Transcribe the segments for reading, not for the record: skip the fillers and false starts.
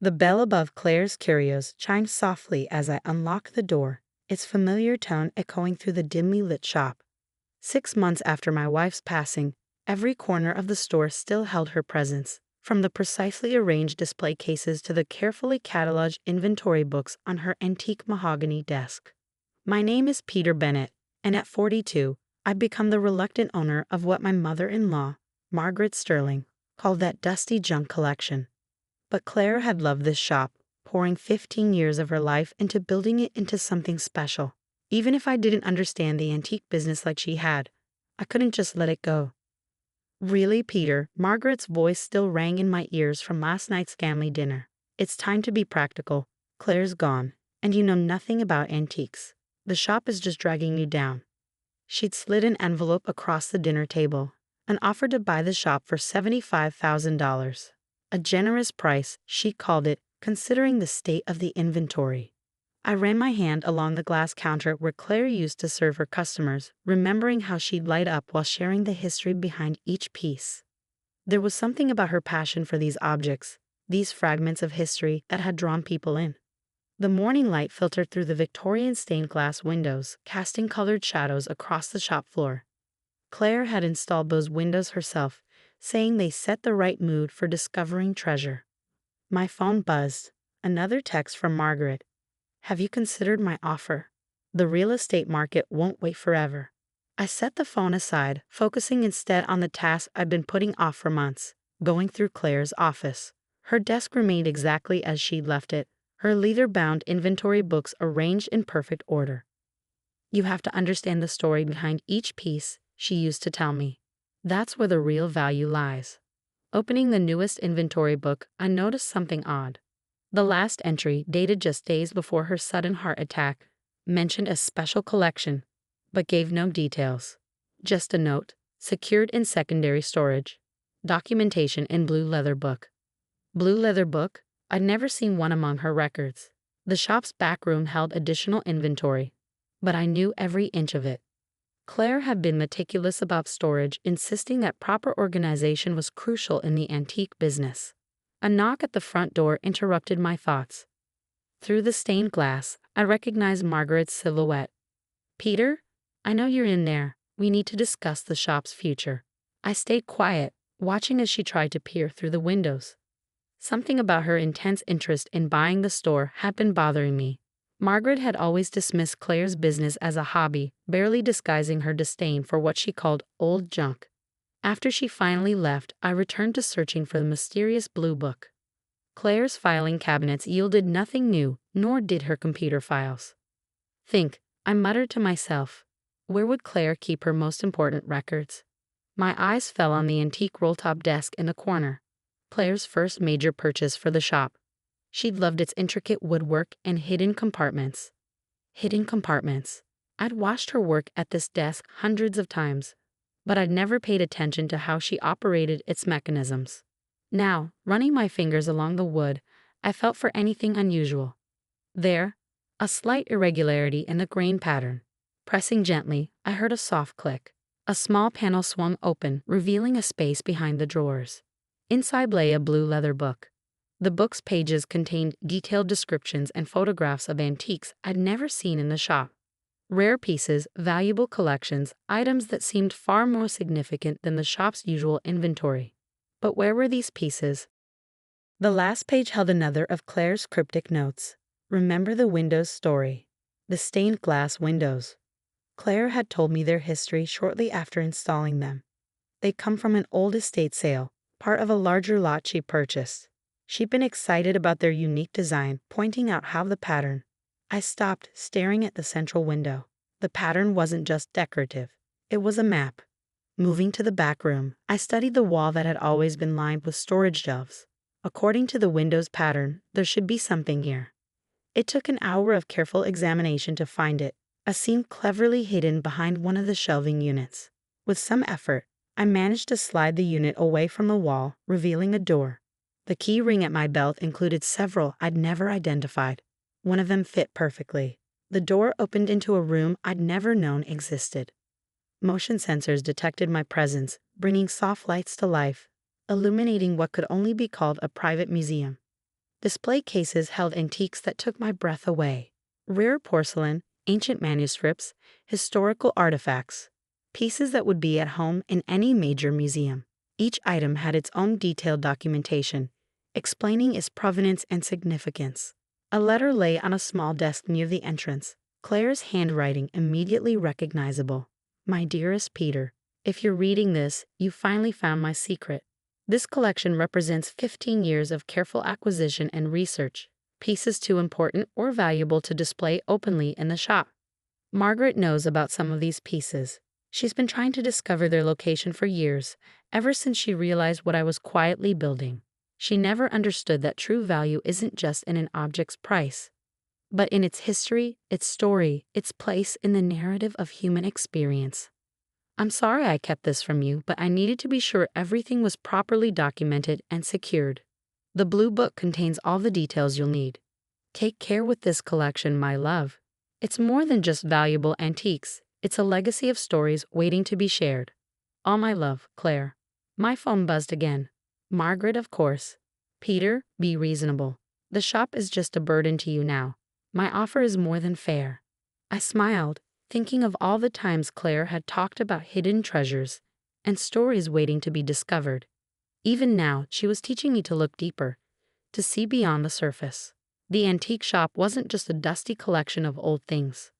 The bell above Claire's curios chimed softly as I unlocked the door, its familiar tone echoing through the dimly lit shop. 6 months after my wife's passing, every corner of the store still held her presence, from the precisely arranged display cases to the carefully cataloged inventory books on her antique mahogany desk. My name is Peter Bennett, and at 42, I've become the reluctant owner of what my mother-in-law, Margaret Sterling, called that dusty junk collection. But Claire had loved this shop, pouring 15 years of her life into building it into something special. Even if I didn't understand the antique business like she had, I couldn't just let it go. Really, Peter? Margaret's voice still rang in my ears from last night's family dinner. It's time to be practical. Claire's gone, and you know nothing about antiques. The shop is just dragging you down. She'd slid an envelope across the dinner table and offered to buy the shop for $75,000. A generous price, she called it, considering the state of the inventory. I ran my hand along the glass counter where Claire used to serve her customers, remembering how she'd light up while sharing the history behind each piece. There was something about her passion for these objects, these fragments of history, that had drawn people in. The morning light filtered through the Victorian stained glass windows, casting colored shadows across the shop floor. Claire had installed those windows herself, saying they set the right mood for discovering treasure. My phone buzzed. Another text from Margaret. Have you considered my offer? The real estate market won't wait forever. I set the phone aside, focusing instead on the task I'd been putting off for months, going through Claire's office. Her desk remained exactly as she'd left it, her leather-bound inventory books arranged in perfect order. You have to understand the story behind each piece, she used to tell me. That's where the real value lies. Opening the newest inventory book, I noticed something odd. The last entry, dated just days before her sudden heart attack, mentioned a special collection, but gave no details. Just a note, secured in secondary storage. Documentation in blue leather book. Blue leather book? I'd never seen one among her records. The shop's back room held additional inventory, but I knew every inch of it. Claire had been meticulous about storage, insisting that proper organization was crucial in the antique business. A knock at the front door interrupted my thoughts. Through the stained glass, I recognized Margaret's silhouette. Peter? I know you're in there. We need to discuss the shop's future. I stayed quiet, watching as she tried to peer through the windows. Something about her intense interest in buying the store had been bothering me. Margaret had always dismissed Claire's business as a hobby, barely disguising her disdain for what she called old junk. After she finally left, I returned to searching for the mysterious blue book. Claire's filing cabinets yielded nothing new, nor did her computer files. I muttered to myself. Where would Claire keep her most important records? My eyes fell on the antique roll-top desk in the corner. Claire's first major purchase for the shop. She'd loved its intricate woodwork and hidden compartments. Hidden compartments. I'd watched her work at this desk hundreds of times, but I'd never paid attention to how she operated its mechanisms. Now, running my fingers along the wood, I felt for anything unusual. There, a slight irregularity in the grain pattern. Pressing gently, I heard a soft click. A small panel swung open, revealing a space behind the drawers. Inside lay a blue leather book. The book's pages contained detailed descriptions and photographs of antiques I'd never seen in the shop. Rare pieces, valuable collections, items that seemed far more significant than the shop's usual inventory. But where were these pieces? The last page held another of Claire's cryptic notes. Remember the windows story. The stained glass windows. Claire had told me their history shortly after installing them. They come from an old estate sale, part of a larger lot she purchased. She'd been excited about their unique design, pointing out how the pattern. I stopped, staring at the central window. The pattern wasn't just decorative. It was a map. Moving to the back room, I studied the wall that had always been lined with storage shelves. According to the window's pattern, there should be something here. It took an hour of careful examination to find it, a seam cleverly hidden behind one of the shelving units. With some effort, I managed to slide the unit away from the wall, revealing a door. The key ring at my belt included several I'd never identified. One of them fit perfectly. The door opened into a room I'd never known existed. Motion sensors detected my presence, bringing soft lights to life, illuminating what could only be called a private museum. Display cases held antiques that took my breath away. Rare porcelain, ancient manuscripts, historical artifacts. Pieces that would be at home in any major museum. Each item had its own detailed documentation, explaining its provenance and significance. A letter lay on a small desk near the entrance, Claire's handwriting immediately recognizable. My dearest Peter, if you're reading this, you finally found my secret. This collection represents 15 years of careful acquisition and research, pieces too important or valuable to display openly in the shop. Margaret knows about some of these pieces. She's been trying to discover their location for years, ever since she realized what I was quietly building. She never understood that true value isn't just in an object's price, but in its history, its story, its place in the narrative of human experience. I'm sorry I kept this from you, but I needed to be sure everything was properly documented and secured. The blue book contains all the details you'll need. Take care with this collection, my love. It's more than just valuable antiques. It's a legacy of stories waiting to be shared. All my love, Claire. My phone buzzed again. Margaret, of course. Peter, be reasonable. The shop is just a burden to you now. My offer is more than fair. I smiled, thinking of all the times Claire had talked about hidden treasures and stories waiting to be discovered. Even now, she was teaching me to look deeper, to see beyond the surface. The antique shop wasn't just a dusty collection of old things.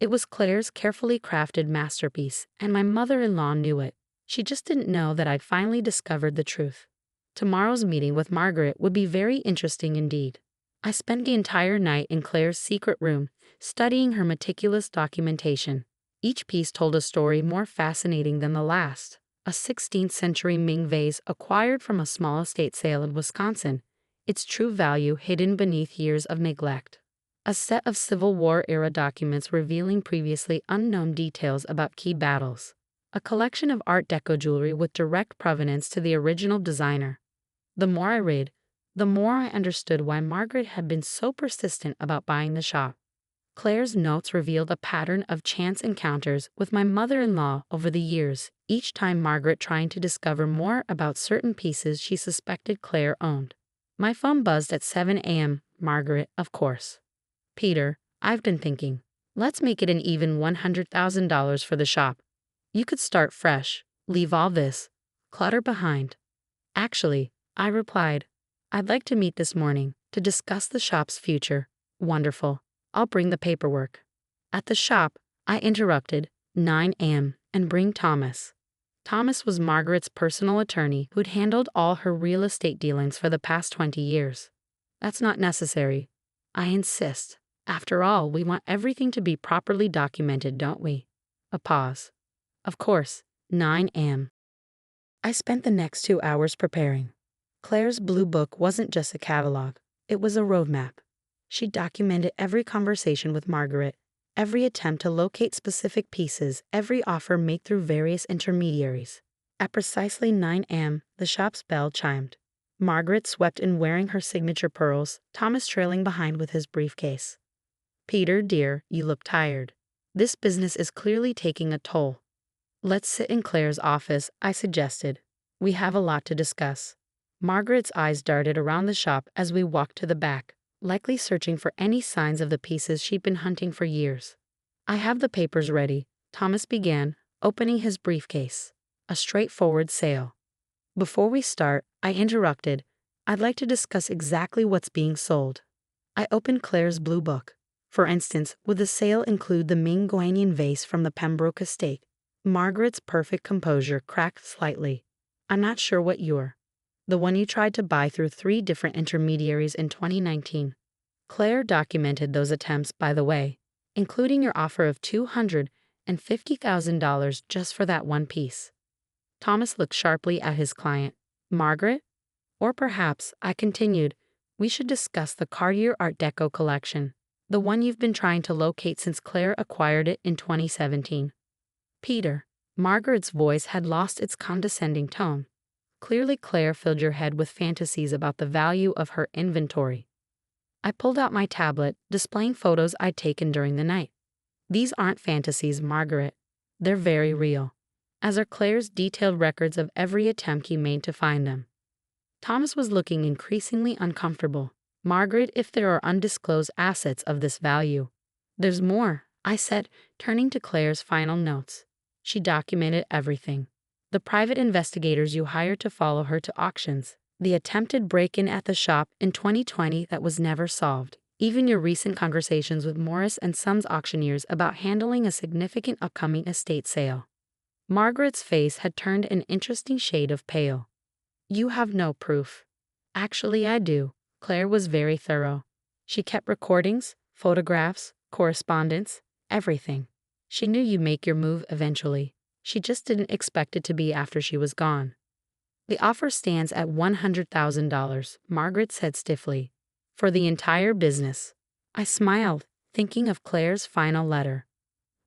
It was Claire's carefully crafted masterpiece, and my mother-in-law knew it. She just didn't know that I'd finally discovered the truth. Tomorrow's meeting with Margaret would be very interesting indeed. I spent the entire night in Claire's secret room, studying her meticulous documentation. Each piece told a story more fascinating than the last. A 16th century Ming vase acquired from a small estate sale in Wisconsin, its true value hidden beneath years of neglect. A set of Civil War-era documents revealing previously unknown details about key battles. A collection of Art Deco jewelry with direct provenance to the original designer. The more I read, the more I understood why Margaret had been so persistent about buying the shop. Claire's notes revealed a pattern of chance encounters with my mother-in-law over the years, each time Margaret trying to discover more about certain pieces she suspected Claire owned. My phone buzzed at 7 a.m. Margaret, of course. Peter, I've been thinking. Let's make it an even $100,000 for the shop. You could start fresh, leave all this clutter behind. Actually, I replied, I'd like to meet this morning to discuss the shop's future. Wonderful. I'll bring the paperwork. At the shop, I interrupted, 9 a.m., and bring Thomas. Thomas was Margaret's personal attorney who'd handled all her real estate dealings for the past 20 years. That's not necessary. I insist. After all, we want everything to be properly documented, don't we? A pause. Of course, 9 a.m. I spent the next 2 hours preparing. Claire's blue book wasn't just a catalog, it was a roadmap. She documented every conversation with Margaret, every attempt to locate specific pieces, every offer made through various intermediaries. At precisely 9 a.m., the shop's bell chimed. Margaret swept in wearing her signature pearls, Thomas trailing behind with his briefcase. Peter, dear, you look tired. This business is clearly taking a toll. Let's sit in Claire's office, I suggested. We have a lot to discuss. Margaret's eyes darted around the shop as we walked to the back, likely searching for any signs of the pieces she'd been hunting for years. I have the papers ready, Thomas began, opening his briefcase. A straightforward sale. Before we start, I interrupted. I'd like to discuss exactly what's being sold. I opened Claire's blue book. For instance, would the sale include the Ming Guanyin vase from the Pembroke estate? Margaret's perfect composure cracked slightly. I'm not sure what you're. The one you tried to buy through 3 different intermediaries in 2019. Claire documented those attempts, by the way, including your offer of $250,000 just for that one piece. Thomas looked sharply at his client. Margaret? Or perhaps, I continued, we should discuss the Cartier Art Deco collection, the one you've been trying to locate since Claire acquired it in 2017. Peter. Margaret's voice had lost its condescending tone. Clearly Claire filled your head with fantasies about the value of her inventory. I pulled out my tablet, displaying photos I'd taken during the night. These aren't fantasies, Margaret. They're very real, as are Claire's detailed records of every attempt he made to find them. Thomas was looking increasingly uncomfortable. Margaret, if there are undisclosed assets of this value. There's more, I said, turning to Claire's final notes. She documented everything. The private investigators you hired to follow her to auctions, the attempted break-in at the shop in 2020 that was never solved, even your recent conversations with Morris and Sons auctioneers about handling a significant upcoming estate sale. Margaret's face had turned an interesting shade of pale. You have no proof. Actually, I do. Claire was very thorough. She kept recordings, photographs, correspondence, everything. She knew you'd make your move eventually. She just didn't expect it to be after she was gone. The offer stands at $100,000, Margaret said stiffly. For the entire business. I smiled, thinking of Claire's final letter.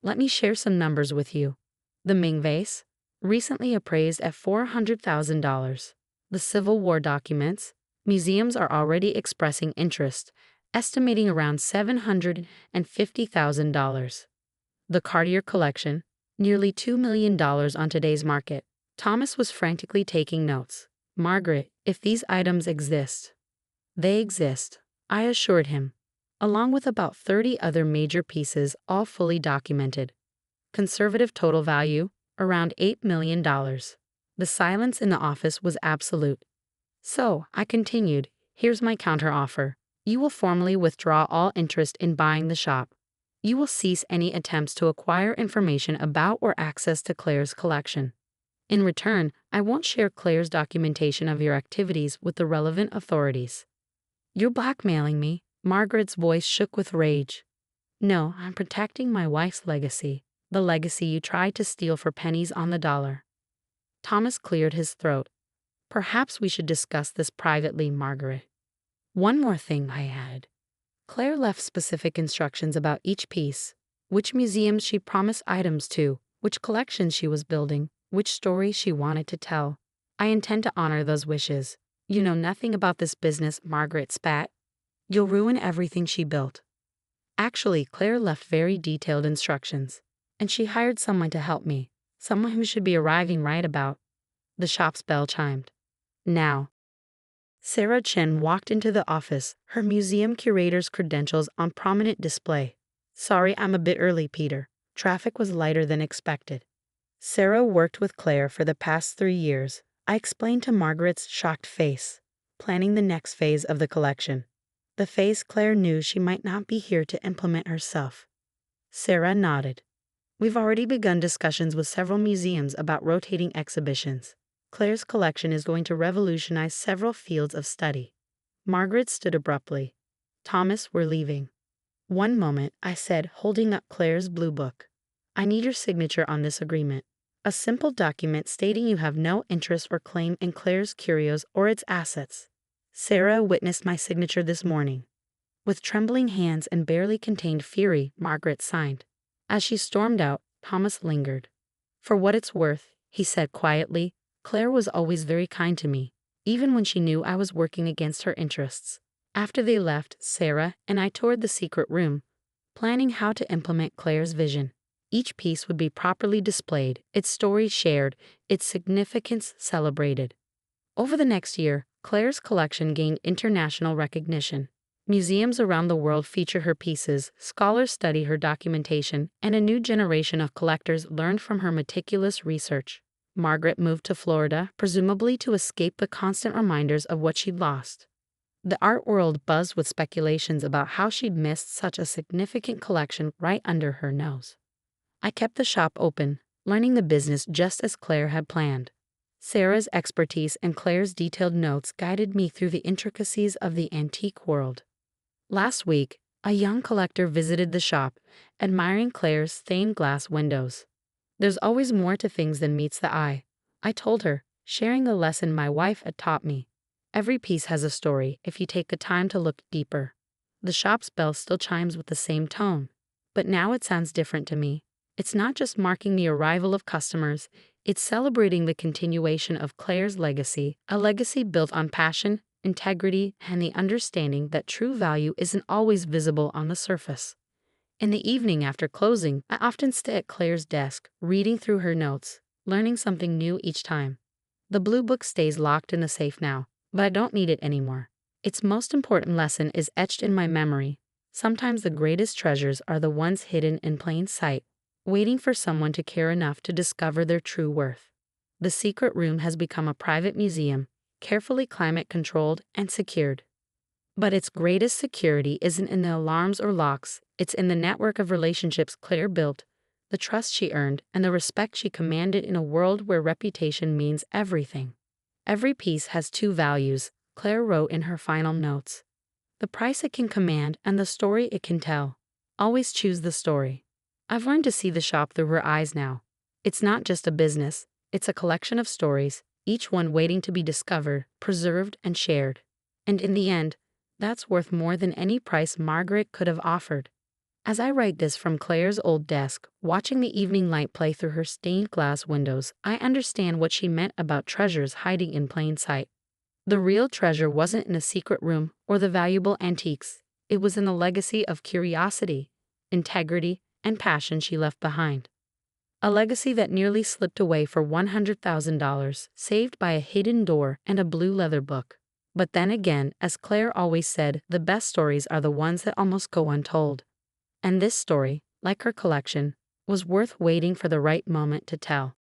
Let me share some numbers with you. The Ming vase, recently appraised at $400,000. The Civil War documents, museums are already expressing interest, estimating around $750,000. The Cartier collection, nearly $2 million on today's market. Thomas was frantically taking notes. Margaret, if these items exist. They exist, I assured him, along with about 30 other major pieces, all fully documented. Conservative total value, around $8 million. The silence in the office was absolute. So, I continued, here's my counteroffer. You will formally withdraw all interest in buying the shop. You will cease any attempts to acquire information about or access to Claire's collection. In return, I won't share Claire's documentation of your activities with the relevant authorities. You're blackmailing me. Margaret's voice shook with rage. No, I'm protecting my wife's legacy, the legacy you tried to steal for pennies on the dollar. Thomas cleared his throat. Perhaps we should discuss this privately, Margaret. One more thing, I added. Claire left specific instructions about each piece, which museums she promised items to, which collections she was building, which stories she wanted to tell. I intend to honor those wishes. You know nothing about this business, Margaret spat. You'll ruin everything she built. Actually, Claire left very detailed instructions, and she hired someone to help me, someone who should be arriving right about. The shop's bell chimed. Now. Sarah Chen walked into the office, her museum curator's credentials on prominent display. Sorry I'm a bit early, Peter. Traffic was lighter than expected. Sarah worked with Claire for the past 3 years, I explained to Margaret's shocked face, planning the next phase of the collection. The phase Claire knew she might not be here to implement herself. Sarah nodded. We've already begun discussions with several museums about rotating exhibitions. Claire's collection is going to revolutionize several fields of study. Margaret stood abruptly. Thomas, we're leaving. One moment, I said, holding up Claire's blue book. I need your signature on this agreement. A simple document stating you have no interest or claim in Claire's curios or its assets. Sarah witnessed my signature this morning. With trembling hands and barely contained fury, Margaret signed. As she stormed out, Thomas lingered. For what it's worth, he said quietly, Claire was always very kind to me, even when she knew I was working against her interests. After they left, Sarah and I toured the secret room, planning how to implement Claire's vision. Each piece would be properly displayed, its story shared, its significance celebrated. Over the next year, Claire's collection gained international recognition. Museums around the world feature her pieces, scholars study her documentation, and a new generation of collectors learned from her meticulous research. Margaret moved to Florida, presumably to escape the constant reminders of what she'd lost. The art world buzzed with speculations about how she'd missed such a significant collection right under her nose. I kept the shop open, learning the business just as Claire had planned. Sarah's expertise and Claire's detailed notes guided me through the intricacies of the antique world. Last week, a young collector visited the shop, admiring Claire's stained glass windows. There's always more to things than meets the eye, I told her, sharing a lesson my wife had taught me. Every piece has a story if you take the time to look deeper. The shop's bell still chimes with the same tone, but now it sounds different to me. It's not just marking the arrival of customers, it's celebrating the continuation of Claire's legacy, a legacy built on passion, integrity, and the understanding that true value isn't always visible on the surface. In the evening after closing, I often stay at Claire's desk, reading through her notes, learning something new each time. The blue book stays locked in the safe now, but I don't need it anymore. Its most important lesson is etched in my memory. Sometimes the greatest treasures are the ones hidden in plain sight, waiting for someone to care enough to discover their true worth. The secret room has become a private museum, carefully climate controlled and secured. But its greatest security isn't in the alarms or locks, it's in the network of relationships Claire built, the trust she earned, and the respect she commanded in a world where reputation means everything. Every piece has two values, Claire wrote in her final notes: the price it can command and the story it can tell. Always choose the story. I've learned to see the shop through her eyes now. It's not just a business, it's a collection of stories, each one waiting to be discovered, preserved, and shared. And in the end, that's worth more than any price Margaret could have offered. As I write this from Claire's old desk, watching the evening light play through her stained glass windows, I understand what she meant about treasures hiding in plain sight. The real treasure wasn't in a secret room or the valuable antiques. It was in the legacy of curiosity, integrity, and passion she left behind. A legacy that nearly slipped away for $100,000, saved by a hidden door and a blue leather book. But then again, as Claire always said, the best stories are the ones that almost go untold. And this story, like her collection, was worth waiting for the right moment to tell.